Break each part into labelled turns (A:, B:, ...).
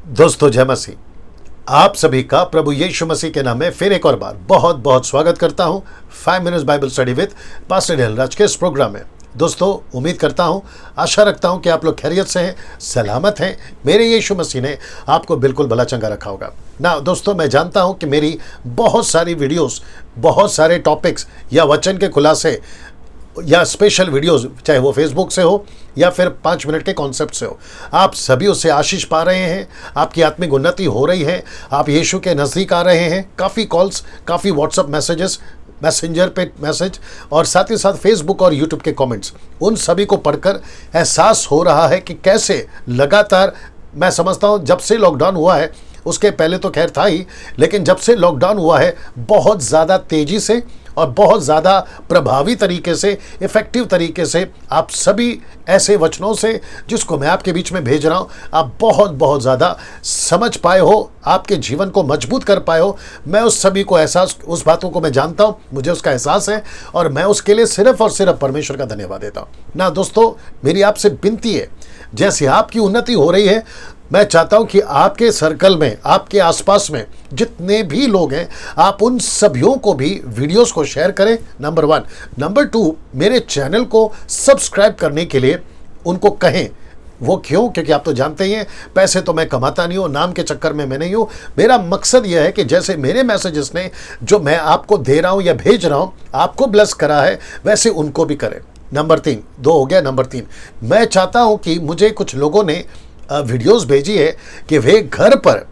A: दोस्तों जय मसीह। आप सभी का प्रभु यीशु मसीह के नाम में फिर एक और बार बहुत बहुत स्वागत करता हूं 5 minutes Bible study with pastor Dhel Raj के इस प्रोग्राम में। दोस्तों उम्मीद करता हूं, आशा रखता हूं कि आप लोग खैरियत से हैं, सलामत हैं। मेरे यीशु मसीह ने आपको बिल्कुल भला चंगा रखा होगा ना। दोस्तों मैं जानता हूं कि मेरी बहुत सारी वीडियोस, बहुत सारे टॉपिक्स या वचन के खुलासे या स्पेशल वीडियोस, चाहे वो फेसबुक से हो या फिर 5 मिनट के कॉन्सेप्ट से हो, आप सभी उससे आशीष पा रहे हैं। आपकी आत्मिक उन्नति हो रही है, आप यीशु के नज़दीक आ रहे हैं। काफ़ी कॉल्स, काफ़ी व्हाट्सअप मैसेजेस, मैसेंजर पे मैसेज और साथ ही साथ फेसबुक और यूट्यूब के कमेंट्स, उन सभी को पढ़कर एहसास हो रहा है कि कैसे लगातार, मैं समझता हूँ जब से लॉकडाउन हुआ है, उसके पहले तो खैर था ही, लेकिन जब से लॉकडाउन हुआ है बहुत ज़्यादा तेज़ी से और बहुत ज़्यादा प्रभावी तरीके से, इफ़ेक्टिव तरीके से आप सभी ऐसे वचनों से जिसको मैं आपके बीच में भेज रहा हूँ, आप बहुत बहुत ज़्यादा समझ पाए हो, आपके जीवन को मजबूत कर पाए हो। मैं उस सभी को एहसास, उस बातों को मैं जानता हूँ, मुझे उसका एहसास है और मैं उसके लिए सिर्फ और सिर्फ परमेश्वर का धन्यवाद देता हूँ ना। दोस्तों मेरी आपसे विनती है, जैसे आपकी उन्नति हो रही है, मैं चाहता हूं कि आपके सर्कल में, आपके आसपास में जितने भी लोग हैं, आप उन सभियों को भी वीडियोस को शेयर करें, नंबर 1। नंबर 2, मेरे चैनल को सब्सक्राइब करने के लिए उनको कहें। वो क्यों? क्योंकि आप तो जानते ही हैं, पैसे तो मैं कमाता नहीं हूँ, नाम के चक्कर में मैं नहीं हूँ। मेरा मकसद यह है कि जैसे मेरे मैसेजेस ने, जो मैं आपको दे रहा हूँ या भेज रहा हूँ, आपको ब्लेस करा है, वैसे उनको भी करें। नंबर 3, 2 हो गया। नंबर 3, मैं चाहता हूँ कि मुझे कुछ लोगों ने वीडियोस भेजी है कि वे घर पर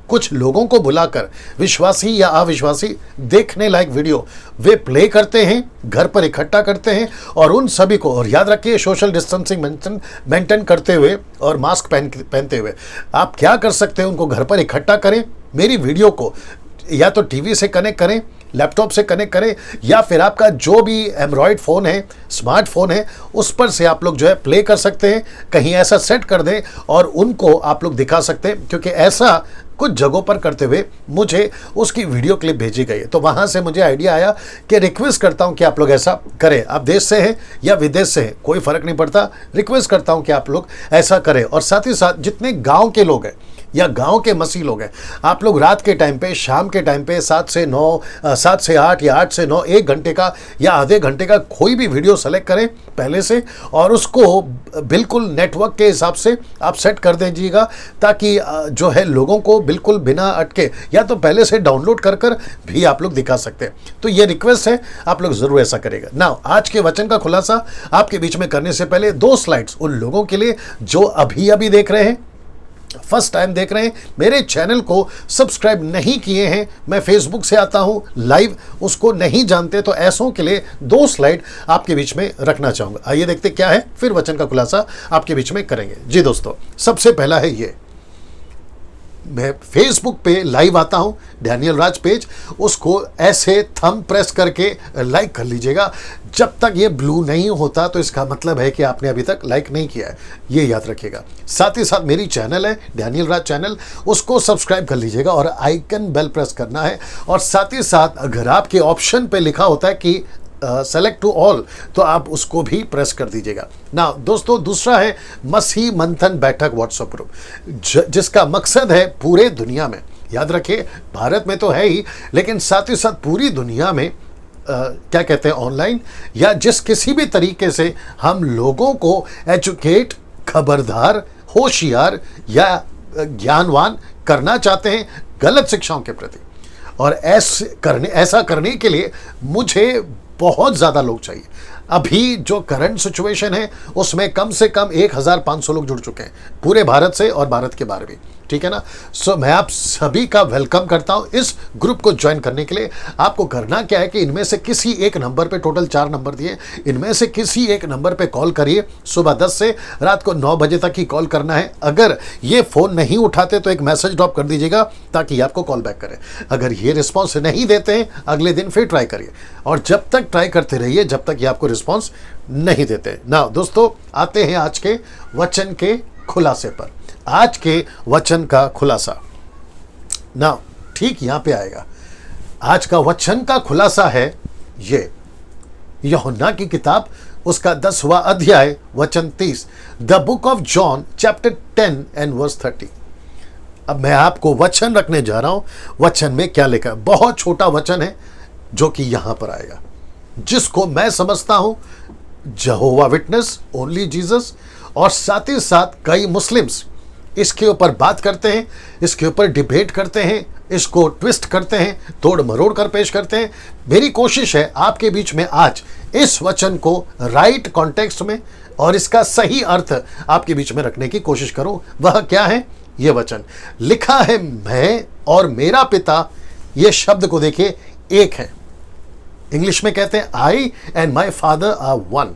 A: कुछ लोगों को बुलाकर, विश्वासी या अविश्वासी, देखने लायक वीडियो वे प्ले करते हैं, घर पर इकट्ठा करते हैं और उन सभी को, और याद रखिए सोशल डिस्टेंसिंग मेंटेन करते हुए और मास्क पहनते हुए, आप क्या कर सकते हैं, उनको घर पर इकट्ठा करें, मेरी वीडियो को या तो टीवी से कनेक्ट करें, लैपटॉप से कनेक्ट करें, या फिर आपका जो भी एंड्रॉयड फ़ोन है, स्मार्टफोन है, उस पर से आप लोग जो है प्ले कर सकते हैं। कहीं ऐसा सेट कर दें और उनको आप लोग दिखा सकते हैं, क्योंकि ऐसा कुछ जगहों पर करते हुए मुझे उसकी वीडियो क्लिप भेजी गई है। तो वहाँ से मुझे आइडिया आया कि रिक्वेस्ट करता हूँ कि आप लोग ऐसा करें। आप देश से हैं या विदेश से हैं, कोई फ़र्क नहीं पड़ता, रिक्वेस्ट करता हूँ कि आप लोग ऐसा करें। और साथ ही साथ जितने गाँव के लोग हैं या गांव के मसीह लोग हैं, आप लोग रात के टाइम पे, शाम के टाइम पे 7 से 9, 7 से 8 या 8 से 9, 1 घंटे का या आधे घंटे का कोई भी वीडियो सेलेक्ट करें पहले से और उसको बिल्कुल नेटवर्क के हिसाब से आप सेट कर दीजिएगा, ताकि जो है लोगों को बिल्कुल बिना अटके, या तो पहले से डाउनलोड कर कर भी आप लोग दिखा सकते हैं। तो ये रिक्वेस्ट है, आप लोग ज़रूर ऐसा करेगा ना। आज के वचन का खुलासा आपके बीच में करने से पहले 2 स्लाइड्स उन लोगों के लिए जो अभी देख रहे हैं, फर्स्ट टाइम देख रहे हैं, मेरे चैनल को सब्सक्राइब नहीं किए हैं, मैं फेसबुक से आता हूं लाइव, उसको नहीं जानते, तो ऐसों के लिए 2 स्लाइड आपके बीच में रखना चाहूंगा। आइए देखते क्या है, फिर वचन का खुलासा आपके बीच में करेंगे। जी दोस्तों, सबसे पहला है ये, मैं फेसबुक पे लाइव आता हूँ, डैनियल राज पेज, उसको ऐसे थंब प्रेस करके लाइक कर लीजिएगा। जब तक ये ब्लू नहीं होता तो इसका मतलब है कि आपने अभी तक लाइक नहीं किया है, ये याद रखिएगा। साथ ही साथ मेरी चैनल है डैनियल राज चैनल, उसको सब्सक्राइब कर लीजिएगा और आइकन बेल प्रेस करना है। और साथ ही साथ अगर आपके ऑप्शन पे लिखा होता है कि सेलेक्ट टू ऑल, तो आप उसको भी प्रेस कर दीजिएगा ना। दोस्तों दूसरा है मसीह मंथन बैठक व्हाट्सएप ग्रुप, जिसका मकसद है पूरे दुनिया में, याद रखिए भारत में तो है ही, लेकिन साथ ही साथ पूरी दुनिया में क्या कहते हैं, ऑनलाइन या जिस किसी भी तरीके से हम लोगों को एजुकेट, खबरदार, होशियार या ज्ञानवान करना चाहते हैं गलत शिक्षाओं के प्रति। और ऐसा करने के लिए मुझे बहुत ज़्यादा लोग चाहिए। अभी जो करंट सिचुएशन है उसमें कम से कम 1500 लोग जुड़ चुके हैं पूरे भारत से और भारत के बाहर भी, ठीक है ना। सो मैं आप सभी का वेलकम करता हूं इस ग्रुप को ज्वाइन करने के लिए। आपको करना क्या है कि इनमें से किसी एक नंबर पे, टोटल 4 नंबर दिए, इनमें से किसी एक नंबर पे कॉल करिए। सुबह 10 से रात को 9 बजे तक ही कॉल करना है। अगर ये फ़ोन नहीं उठाते तो एक मैसेज ड्रॉप कर दीजिएगा ताकि आपको कॉल बैक करें। अगर ये रिस्पॉन्स नहीं देते हैं, अगले दिन फिर ट्राई करिए और जब तक ट्राई करते रहिए जब तक ये आपको रिस्पॉन्स नहीं देते ना। दोस्तों आते हैं आज के वचन के खुलासे पर। आज के वचन का खुलासा ना ठीक यहां पे आएगा। आज का वचन का खुलासा है ये, यूहन्ना की किताब, उसका 10वां अध्याय वचन 30, the book of John chapter 10 and verse 30। अब मैं आपको वचन रखने जा रहा हूं। वचन में क्या लिखा है? बहुत छोटा वचन है जो कि यहां पर आएगा, जिसको मैं समझता हूं यहोवा विटनेस, ओनली जीसस, और साथ ही साथ कई मुस्लिम्स इसके ऊपर बात करते हैं, इसके ऊपर डिबेट करते हैं, इसको ट्विस्ट करते हैं, तोड़ मरोड़ कर पेश करते हैं। मेरी कोशिश है आपके बीच में आज इस वचन को राइट कॉन्टेक्स्ट में और इसका सही अर्थ आपके बीच में रखने की कोशिश करूं। वह क्या है? यह वचन लिखा है, मैं और मेरा पिता, यह शब्द को देखिए, एक है। इंग्लिश में कहते हैं I and my father are one.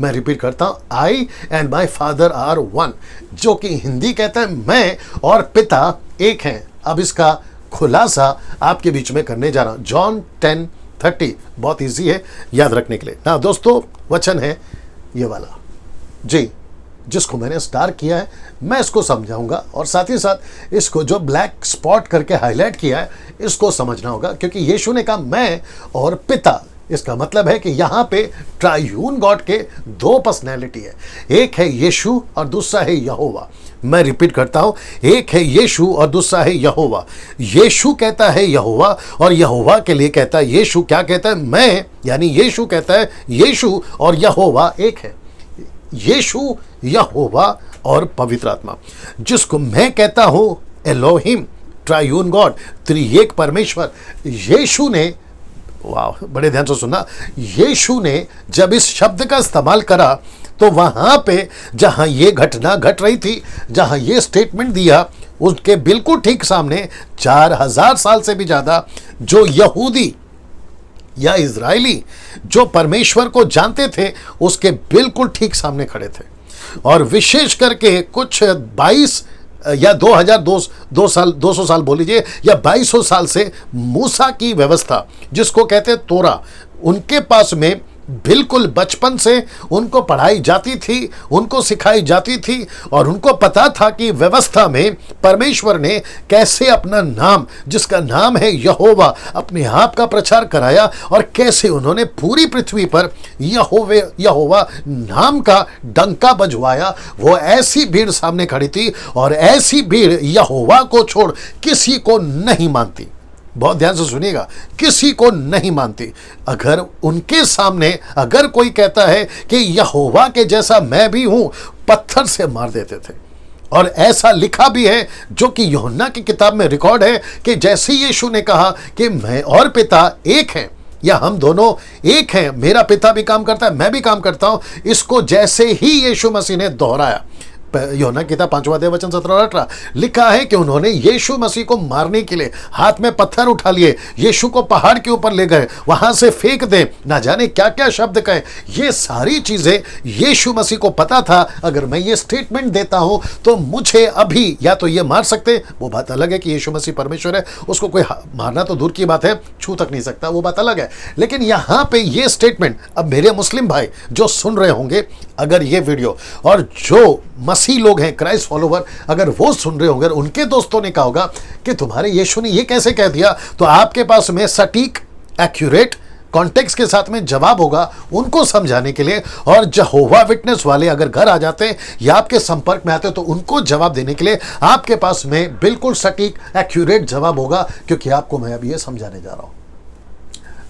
A: मैं रिपीट करता हूं, I and my father are one, जो कि हिंदी कहता है मैं और पिता एक हैं। अब इसका खुलासा आपके बीच में करने जा रहा हूं। जॉन 10:30 बहुत इजी है याद रखने के लिए ना दोस्तों। वचन है ये वाला जी, जिसको मैंने स्टार किया है, मैं इसको समझाऊंगा और साथ ही साथ इसको जो ब्लैक स्पॉट करके हाईलाइट किया है इसको समझना होगा, क्योंकि यीशु ने कहा मैं और पिता। इसका मतलब है कि यहां पे ट्रायून गॉड के दो पर्सनैलिटी है, एक है यीशु और दूसरा है यहोवा। मैं रिपीट करता हूं, एक है यीशु और दूसरा है यहोवा। यीशु कहता है यहोवा और यहोवा के लिए कहता है यीशु क्या कहता है? मैं, यानी यीशु कहता है यीशु और यहोवा एक है। यीशु, यहोवा और पवित्र आत्मा, जिसको मैं कहता हूं एलोहिम, ट्रायून गॉड, त्रिएक परमेश्वर। यीशु ने, वाह बड़े ध्यान से सुनना, यीशु ने जब इस शब्द का इस्तेमाल करा तो वहां पे जहां ये घटना घट रही थी, जहां ये स्टेटमेंट दिया, उसके बिल्कुल ठीक सामने 4000 साल से भी ज्यादा जो यहूदी या इजरायली जो परमेश्वर को जानते थे उसके बिल्कुल ठीक सामने खड़े थे। और विशेष करके कुछ 22 या 200 साल बोल लीजिए या 2200 साल से मूसा की व्यवस्था, जिसको कहते हैं तोरा, उनके पास में बिल्कुल बचपन से उनको पढ़ाई जाती थी, उनको सिखाई जाती थी और उनको पता था कि व्यवस्था में परमेश्वर ने कैसे अपना नाम, जिसका नाम है यहोवा, अपने आप का प्रचार कराया और कैसे उन्होंने पूरी पृथ्वी पर यहोवा नाम का डंका बजवाया। वो ऐसी भीड़ सामने खड़ी थी और ऐसी भीड़ यहोवा को छोड़ किसी को नहीं मानती। बहुत ध्यान से सुनिएगा, किसी को नहीं मानती। अगर उनके सामने अगर कोई कहता है कि यहोवा के जैसा मैं भी हूं, पत्थर से मार देते थे। और ऐसा लिखा भी है जो कि यूहन्ना की किताब में रिकॉर्ड है कि जैसे यीशु ने कहा कि मैं और पिता एक हैं, या हम दोनों एक हैं, मेरा पिता भी काम करता है, मैं भी काम करता हूं, इसको जैसे ही यीशु मसीह ने दोहराया, यूहन्ना किताब 5वां अध्याय वचन 17 और 18 लिखा है कि उन्होंने यीशु मसीह को मारने के लिए हाथ में पत्थर उठा लिए, यीशु को पहाड़ के ऊपर ले गए, वहां से फेंक दे, ना जाने क्या क्या शब्द कहे। ये सारी चीजें यीशु मसीह को पता था, अगर मैं ये स्टेटमेंट देता हूं तो मुझे अभी या तो ये मार सकते। वो बात अलग है कि यीशु मसीह परमेश्वर है, उसको कोई मारना तो दूर की बात है, छू तक नहीं सकता, वो बात अलग है। लेकिन यहां पे ये स्टेटमेंट, अब मेरे मुस्लिम भाई जो सुन रहे होंगे अगर ये वीडियो, और जो मसीह लोग हैं, क्राइस्ट फॉलोवर, अगर वो सुन रहे होंगे, उनके दोस्तों ने कहा होगा कि तुम्हारे यीशु ने ये कैसे कह दिया, तो आपके पास में सटीक, एक्यूरेट कॉन्टेक्स्ट के साथ में जवाब होगा उनको समझाने के लिए। और यहोवा विटनेस वाले अगर घर आ जाते हैं या आपके संपर्क में आते हैं तो उनको जवाब देने के लिए आपके पास में बिल्कुल सटीक, एक्यूरेट जवाब होगा, क्योंकि आपको मैं अभी ये समझाने जा रहा हूं।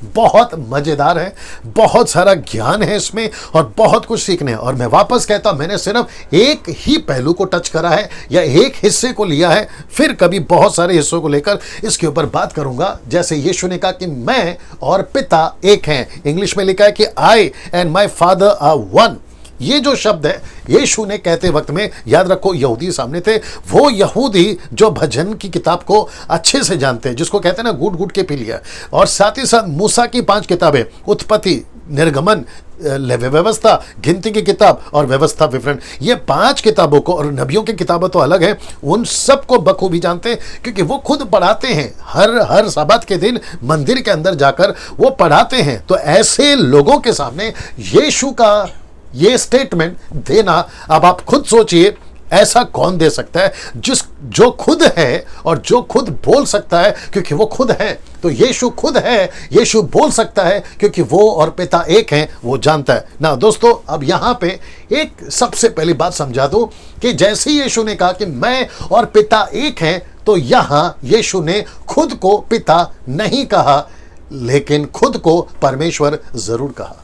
A: बहुत मजेदार है, बहुत सारा ज्ञान है इसमें और बहुत कुछ सीखने हैं। और मैं वापस कहता हूं, मैंने सिर्फ एक ही पहलू को टच करा है या एक हिस्से को लिया है, फिर कभी बहुत सारे हिस्सों को लेकर इसके ऊपर बात करूंगा। जैसे यीशु ने कहा कि मैं और पिता एक हैं, इंग्लिश में लिखा है कि I and my father are one. ये जो शब्द है यीशु ने कहते वक्त में, याद रखो यहूदी सामने थे, वो यहूदी जो भजन की किताब को अच्छे से जानते हैं, जिसको कहते हैं ना घूट घूट के पी लिया, और साथ ही साथ मूसा की 5 किताबें, उत्पत्ति, निर्गमन, व्यवस्था, गिनती की किताब और व्यवस्था विवरण, ये 5 किताबों को, और नबियों की किताबें तो अलग है, उन सबको बखूबी जानते हैं, क्योंकि वो खुद पढ़ाते हैं हर सब्त के दिन मंदिर के अंदर जाकर वो पढ़ाते हैं। तो ऐसे लोगों के सामने यीशु का ये स्टेटमेंट देना, अब आप खुद सोचिए, ऐसा कौन दे सकता है जो खुद है और जो खुद बोल सकता है, क्योंकि वो खुद है। तो यीशु खुद है, यीशु बोल सकता है क्योंकि वो और पिता एक हैं, वो जानता है ना। दोस्तों अब यहां पे एक सबसे पहली बात समझा दूं कि जैसे यीशु ने कहा कि मैं और पिता एक हैं, तो यहां यीशु ने खुद को पिता नहीं कहा, लेकिन खुद को परमेश्वर जरूर कहा,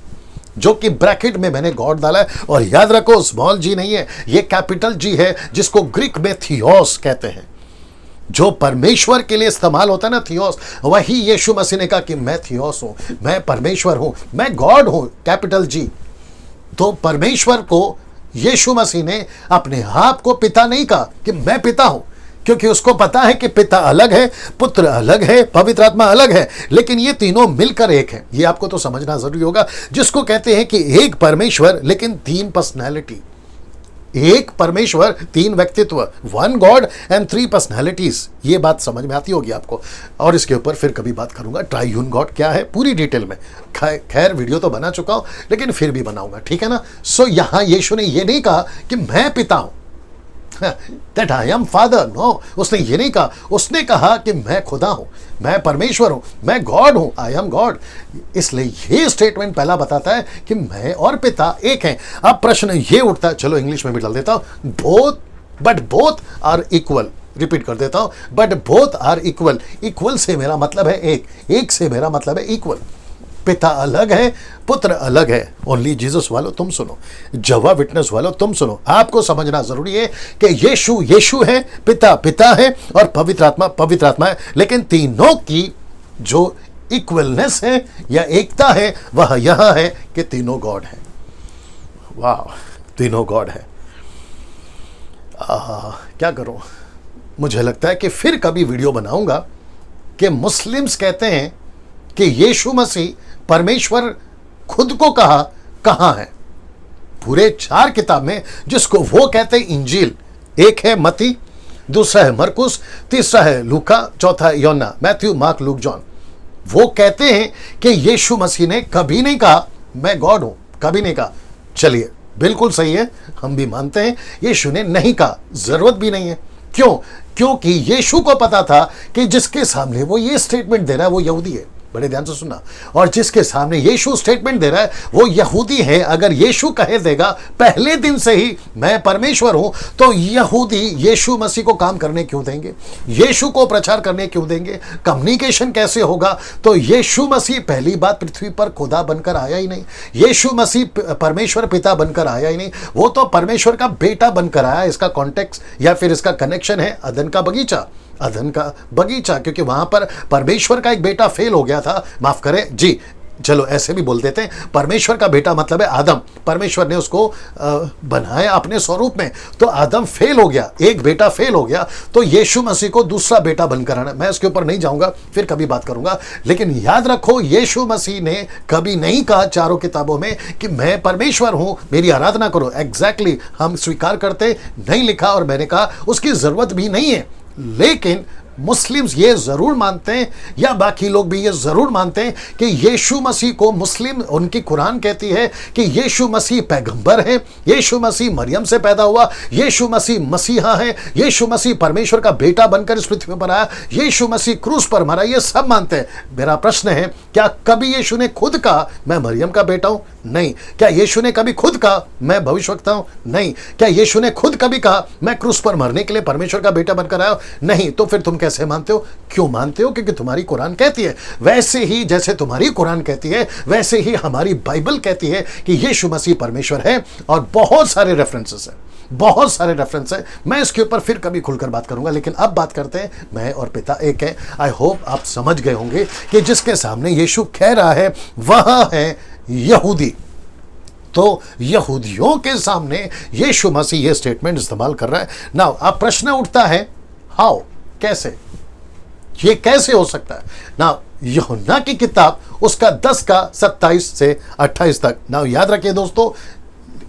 A: जो कि ब्रैकेट में मैंने गॉड डाला है। और याद रखो, स्मॉल जी नहीं है, ये कैपिटल जी है, जिसको ग्रीक में थियोस कहते हैं। जो परमेश्वर के लिए इस्तेमाल होता है ना, थियोस, वही यीशु मसीह ने कहा कि मैं थियोस हूं, मैं परमेश्वर हूं, मैं गॉड हूं, कैपिटल जी। तो परमेश्वर को यीशु मसीह ने अपने आप को पिता नहीं कहा कि मैं पिता हूं, क्योंकि उसको पता है कि पिता अलग है, पुत्र अलग है, पवित्र आत्मा अलग है, लेकिन ये तीनों मिलकर एक है। ये आपको तो समझना जरूरी होगा, जिसको कहते हैं कि एक परमेश्वर लेकिन तीन पर्सनैलिटी। एक परमेश्वर, तीन व्यक्तित्व, one God and three personalities. ये बात समझ में आती होगी आपको, और इसके ऊपर फिर कभी बात करूंगा। ट्राइयून गॉड क्या है पूरी डिटेल में, खैर वीडियो तो बना चुका हूं, लेकिन फिर भी बनाऊंगा, ठीक है ना। सो यहां यीशु ने ये नहीं कहा कि मैं पिता हूं, that I am father, no, उसने ये नहीं कहा। उसने कहा कि मैं खुदा हूं, मैं परमेश्वर हूं, मैं गॉड हूं, आई एम गॉड। इसलिए ये स्टेटमेंट पहला बताता है कि मैं और पिता एक हैं। अब प्रश्न ये उठता है, चलो इंग्लिश में भी डाल देता हूं, both, but both are equal. Repeat कर देता हूं, but both are equal. Equal से मेरा मतलब है एक, एक से मेरा मतलब है इक्वल। पिता अलग है, पुत्र अलग है। ओनली जीसस वालों तुम सुनो, जवा विटनेस वालों तुम सुनो, आपको समझना जरूरी है कि यीशु यीशु है, पिता पिता है, और पवित्र आत्मा पवित्र आत्मा है। लेकिन तीनों की जो इक्वलनेस है या एकता है, वह यह है कि तीनों गॉड है। वाह, तीनों गॉड है। क्या करूं, मुझे लगता है कि फिर कभी वीडियो बनाऊंगा कि मुस्लिम्स कहते हैं कि यीशु मसीह परमेश्वर खुद को कहा कहां है। पूरे 4 किताब में, जिसको वो कहते हैं इंजील, एक है मती, दूसरा है मरकुस, तीसरा है लूका, चौथा है योना, मैथ्यू, मार्क, लूक, जॉन। वो कहते हैं कि यीशु मसीह ने कभी नहीं कहा मैं गॉड हूं, कभी नहीं कहा। चलिए, बिल्कुल सही है, हम भी मानते हैं यीशु ने नहीं कहा, जरूरत भी नहीं है। क्यों? क्योंकि यीशु को पता था कि जिसके सामने वो ये स्टेटमेंट दे रहा है वो यहूदी है। बड़े ध्यान से सुनना, और जिसके सामने यीशु स्टेटमेंट दे रहा है वो यहूदी है। अगर यीशु कहे देगा पहले दिन से ही मैं परमेश्वर हूं, तो यहूदी यीशु मसीह को काम करने क्यों देंगे? यीशु को प्रचार करने क्यों देंगे? कम्युनिकेशन कैसे होगा? तो यीशु मसीह पहली बात पृथ्वी पर खुदा बनकर आया ही नहीं, यीशु मसीह परमेश्वर पिता बनकर आया ही नहीं, वो तो परमेश्वर का बेटा बनकर आया। इसका कॉन्टेक्स्ट या फिर इसका कनेक्शन है अदन का बगीचा, अदन का बगीचा, क्योंकि वहां पर परमेश्वर का एक बेटा फेल हो गया था। माफ करें जी, चलो ऐसे भी बोल देते हैं, परमेश्वर का बेटा मतलब है आदम। परमेश्वर ने उसको बनाया अपने स्वरूप में, तो आदम फेल हो गया, एक बेटा फेल हो गया, तो यीशु मसीह को दूसरा बेटा बनकर आना। मैं इसके ऊपर नहीं जाऊंगा, फिर कभी बात करूंगा। लेकिन याद रखो, यीशु मसीह ने कभी नहीं कहा 4 किताबों में कि मैं परमेश्वर हूं, मेरी आराधना करो। एग्जैक्टली हम स्वीकार करते, नहीं लिखा, और मैंने कहा उसकी जरूरत भी नहीं है। लेकिन मुस्लिम्स ये जरूर मानते हैं, या बाकी लोग भी ये जरूर मानते हैं कि यीशु मसीह को, मुस्लिम, उनकी कुरान कहती है कि यीशु मसीह पैगंबर है, यीशु मसीह मरियम से पैदा हुआ, यीशु मसीह मसीहा है, यीशु मसीह परमेश्वर का बेटा बनकर इस पृथ्वी पर आया, यीशु मसीह क्रूस पर मरा, ये सब मानते हैं। मेरा प्रश्न है, क्या कभी यीशु ने खुद कहा मैं मरियम का बेटा हूं? नहीं। क्या यीशु ने कभी खुद कहा मैं भविष्यवक्ता हूं? नहीं। क्या यीशु ने खुद कभी कहा मैं क्रूस पर मरने के लिए परमेश्वर का बेटा बनकर आया? नहीं। तो फिर तुम कैसे मानते हो? क्यों मानते हो? क्योंकि तुम्हारी कुरान कहती है। वैसे ही जैसे तुम्हारी कुरान कहती है, वैसे ही हमारी बाइबल कहती है कि यीशु मसीह परमेश्वर है, और बहुत सारे रेफरेंसेस हैं, बहुत सारे रेफरेंस है। मैं इसके ऊपर फिर कभी खुलकर बात करूंगा, लेकिन अब बात करते हैं मैं और पिता एक है। आई होप आप समझ गए होंगे कि जिसके सामने यीशु कह रहा है वह है यहूदी। तो यहूदियों के सामने यीशु मसीह ये स्टेटमेंट इस्तेमाल कर रहा है। नाउ अब प्रश्न उठता है, हाउ, कैसे, ये कैसे हो सकता है? नाउ यूहन्ना की किताब उसका 10 का 27 से 28 तक। नाउ याद रखिए दोस्तों,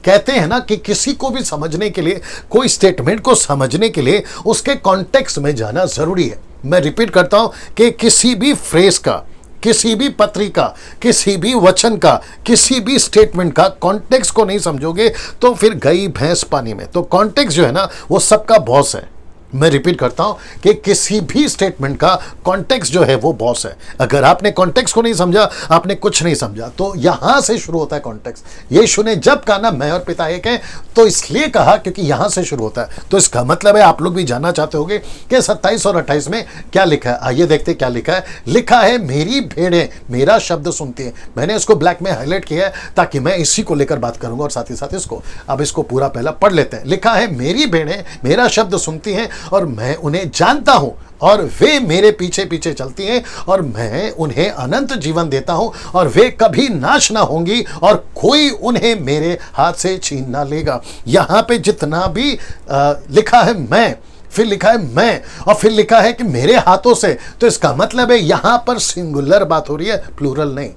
A: कहते हैं ना कि किसी को भी समझने के लिए, कोई स्टेटमेंट को समझने के लिए उसके कॉन्टेक्स्ट में जाना जरूरी है। मैं रिपीट करता हूं कि किसी भी फ्रेज का, किसी भी पत्रिका, किसी भी वचन का, किसी भी स्टेटमेंट का कॉन्टेक्स्ट को नहीं समझोगे तो फिर गई भैंस पानी में। तो कॉन्टेक्स्ट जो है ना, वो सबका बॉस है। मैं रिपीट करता हूं कि किसी भी स्टेटमेंट का कॉन्टेक्स्ट जो है वो बॉस है। अगर आपने कॉन्टेक्स्ट को नहीं समझा, आपने कुछ नहीं समझा। तो यहां से शुरू होता है कॉन्टेक्स्ट। यीशु ने जब कहा ना मैं और पिता एक हैं, तो इसलिए कहा क्योंकि यहां से शुरू होता है। तो इसका मतलब है आप लोग भी जानना चाहते होंगे कि 27 और 28 में क्या लिखा है। आइए देखते क्या लिखा है। लिखा है मेरी भेड़ें मेरा शब्द सुनती है। मैंने इसको ब्लैक में हाईलाइट किया है ताकि मैं इसी को लेकर बात करूंगा और साथ ही साथ इसको। अब इसको पूरा पहला पढ़ लेते हैं। लिखा है मेरी भेड़ें मेरा शब्द सुनती हैं और मैं उन्हें जानता हूं और वे मेरे पीछे पीछे चलती हैं और मैं उन्हें अनंत जीवन देता हूं और वे कभी नाश ना होंगी और कोई उन्हें मेरे हाथ से छीन ना लेगा। यहां पे जितना भी लिखा है मैं, फिर लिखा है मैं, और फिर लिखा है कि मेरे हाथों से, तो इसका मतलब है यहां पर सिंगुलर बात हो रही है, प्लूरल नहीं।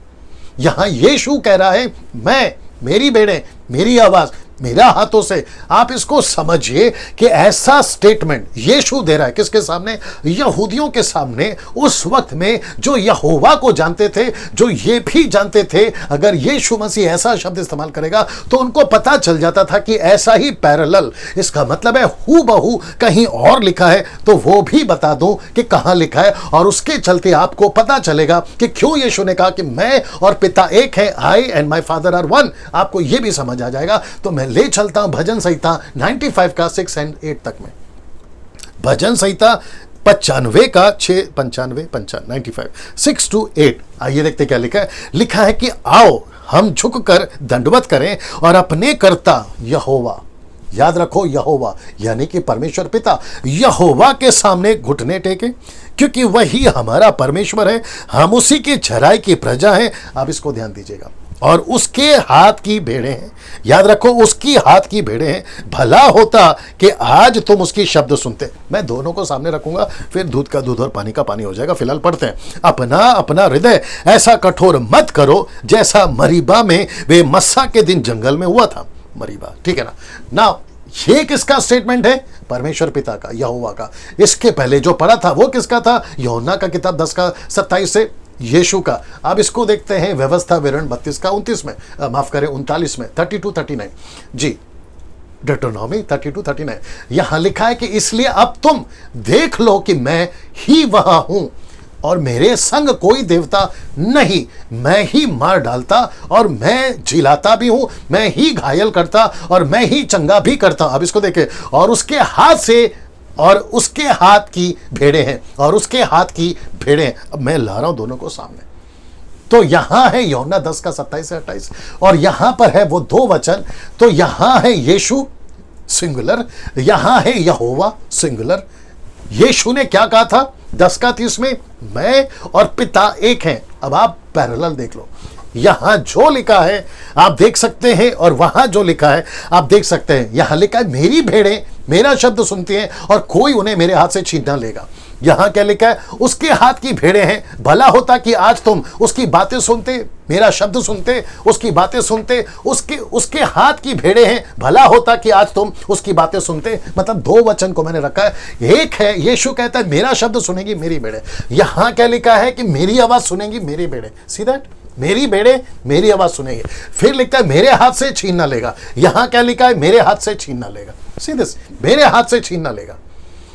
A: यहां यीशु कह रहा है मैं, मेरी भेड़ें, मेरी आवाज, मेरा हाथों से। आप इसको समझिए कि ऐसा स्टेटमेंट यीशु दे रहा है किसके सामने? यहूदियों के सामने, उस वक्त में जो यहोवा को जानते थे, जो ये भी जानते थे अगर यीशु मसीह ऐसा शब्द इस्तेमाल करेगा तो उनको पता चल जाता था कि ऐसा ही पैरेलल, इसका मतलब है हू बहू कहीं और लिखा है, तो वो भी बता दूं कि कहां लिखा है और उसके चलते आपको पता चलेगा कि क्यों यीशु ने कहा कि मैं और पिता एक है, I and my father are one. आपको यह भी समझ आ जाएगा। तो मैं ले चलता हूं भजन संहिता 95 का 6 और 8 तक में। भजन संहिता 95 का 6 95 95 6 to 8। आइए देखते क्या लिखा है। लिखा है कि आओ हम झुककर दंडवत करें और अपने कर्ता यहोवा, याद रखो यहोवा यानी कि परमेश्वर पिता, यहोवा के सामने घुटने टेके, क्योंकि वही हमारा परमेश्वर है, हम उसी की झराई की प्रजा हैं। आप इसको ध्यान दीजिएगा। और उसके हाथ की भेड़ें हैं, याद रखो उसकी हाथ की भेड़ें हैं। भला होता कि आज तुम उसकी शब्द सुनते। मैं दोनों को सामने रखूंगा, फिर दूध का दूध और पानी का पानी हो जाएगा। फिलहाल पढ़ते हैं। अपना अपना हृदय ऐसा कठोर मत करो जैसा मरीबा में वे मस्सा के दिन जंगल में हुआ था। मरीबा, ठीक है ना। ये किसका स्टेटमेंट है? परमेश्वर पिता का, यहोवा का। इसके पहले जो पढ़ा था वो किसका था? यूहन्ना का किताब 10 का 27 से यीशु का। अब इसको देखते हैं व्यवस्था विवरण 32 का 29 में, माफ करें 39 में, 32-39 जी, डिटरोनॉमी 32-39। यहां लिखा है कि इसलिए अब तुम देख लो कि मैं ही वहां हूं और मेरे संग कोई देवता नहीं। मैं ही मार डालता और मैं जिलाता भी हूं, मैं ही घायल करता और मैं ही चंगा भी करता। अब इसको देखें। और उसके हाथ से, और उसके हाथ की भेड़ें हैं, और उसके हाथ की भेड़ें। अब मैं ला रहा हूं दोनों को सामने। तो यहां है यूहन्ना 10 का 27 से 28 और यहां पर है वो दो वचन। तो यहां है यीशु सिंगुलर, यहां है यहोवा सिंगुलर। यीशु ने क्या कहा था 10 का 30 में? मैं और पिता एक हैं। अब आप पैरेलल देख लो। यहां जो लिखा है आप देख सकते हैं और वहां जो लिखा है आप देख सकते हैं। यहां लिखा है मेरी भेड़ें मेरा शब्द सुनती हैं और कोई उन्हें मेरे हाथ से छीन ना लेगा। यहां क्या लिखा है? उसके हाथ की भेड़ें हैं। भला होता कि आज तुम उसकी बातें सुनते, मेरा शब्द सुनते, उसकी बातें सुनते। उसके हाथ की भेड़ें हैं। भला होता कि आज तुम उसकी बातें सुनते। मतलब दो वचन को मैंने रखा है। एक है यीशु कहता है मेरा शब्द सुनेगी मेरी भेड़ें। यहां क्या लिखा है कि मेरी आवाज सुनेगी मेरी भेड़ें। सी दैट, मेरी भेड़ें मेरी आवाज सुनेगी। फिर लिखता है मेरे हाथ से छीन ना लेगा। यहां क्या लिखा है? मेरे हाथ से छीन ना लेगा। सी दिस, मेरे हाथ से छीन ना लेगा।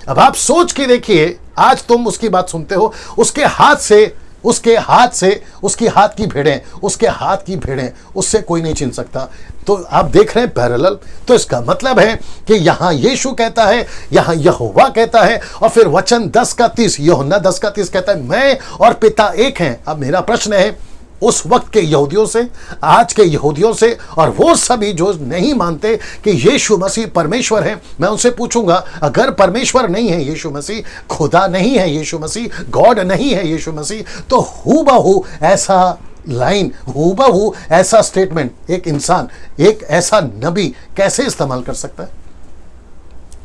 A: अब आप सोच के देखिए, आज तुम उसकी बात सुनते हो, उसके हाथ से उसकी हाथ की भेड़ें, उसके हाथ की भेड़ें, उससे कोई नहीं छीन सकता। तो आप देख रहे हैं पैरेलल। तो इसका मतलब है कि यहां यीशु कहता है, यहां यहोवा कहता है, और फिर वचन 10 का 30 यूहन्ना 10 का 30 कहता है मैं और पिता एक हैं। अब मेरा प्रश्न है उस वक्त के यहूदियों से, आज के यहूदियों से, और वो सभी जो नहीं मानते कि यीशु मसीह परमेश्वर है, मैं उनसे पूछूंगा अगर परमेश्वर नहीं है यीशु मसीह, खुदा नहीं है यीशु मसीह, गॉड नहीं है यीशु मसीह, तो हूबहू ऐसा लाइन, हूबहू ऐसा स्टेटमेंट एक इंसान, एक ऐसा नबी कैसे इस्तेमाल कर सकता है?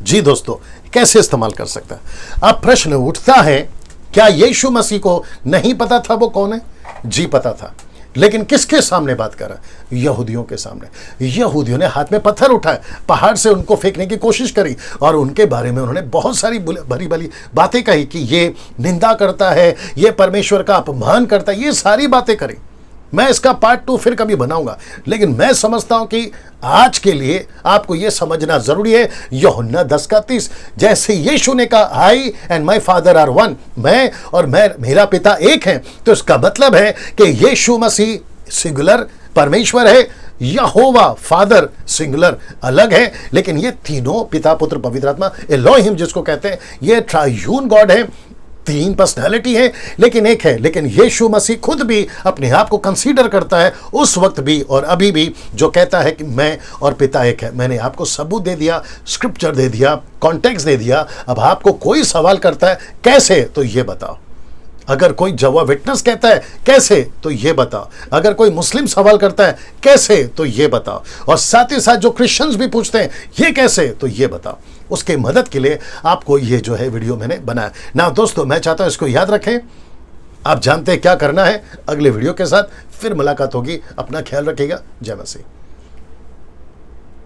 A: जी दोस्तों, कैसे इस्तेमाल कर सकता है? अब प्रश्न उठता है, क्या यीशु मसीह को नहीं पता था वो कौन है? जी पता था, लेकिन किसके सामने बात कर रहा है? यहूदियों के सामने। यहूदियों ने हाथ में पत्थर उठाए, पहाड़ से उनको फेंकने की कोशिश करी और उनके बारे में उन्होंने बहुत सारी भरी भरी बातें कही कि ये निंदा करता है, ये परमेश्वर का अपमान करता है, ये सारी बातें करी। मैं इसका पार्ट 2 फिर कभी बनाऊंगा, लेकिन मैं समझता हूं कि आज के लिए आपको यह समझना जरूरी है। यूहन्ना 10:30, जैसे यीशु ने कहा I and my father are one, मैं और मेरा पिता एक है, तो इसका मतलब है कि यीशु मसीह सिंगुलर परमेश्वर है, यहोवा फादर सिंगुलर अलग है, लेकिन ये तीनों पिता पुत्र पवित्र आत्मा एलोहिम जिसको कहते हैं, ये ट्रायून गॉड है, तीन पर्सनैलिटी है लेकिन एक है। लेकिन यीशु मसीह खुद भी अपने आप को कंसीडर करता है उस वक्त भी और अभी भी, जो कहता है कि मैं और पिता एक है। मैंने आपको सबूत दे दिया, स्क्रिप्चर दे दिया, कॉन्टेक्स्ट दे दिया। अब आपको कोई सवाल करता है कैसे, तो ये बताओ। अगर कोई जवा विटनेस कहता है कैसे, तो ये बताओ। अगर कोई मुस्लिम सवाल करता है कैसे, तो ये बताओ। और साथ ही साथ जो क्रिश्चियंस भी पूछते हैं ये कैसे, तो ये बताओ। उसके मदद के लिए आपको ये जो है वीडियो मैंने बनाया ना। दोस्तों, मैं चाहता हूं इसको याद रखें। आप जानते हैं क्या करना है। अगले वीडियो के साथ फिर मुलाकात होगी। अपना ख्याल रखिएगा। जय मसीह।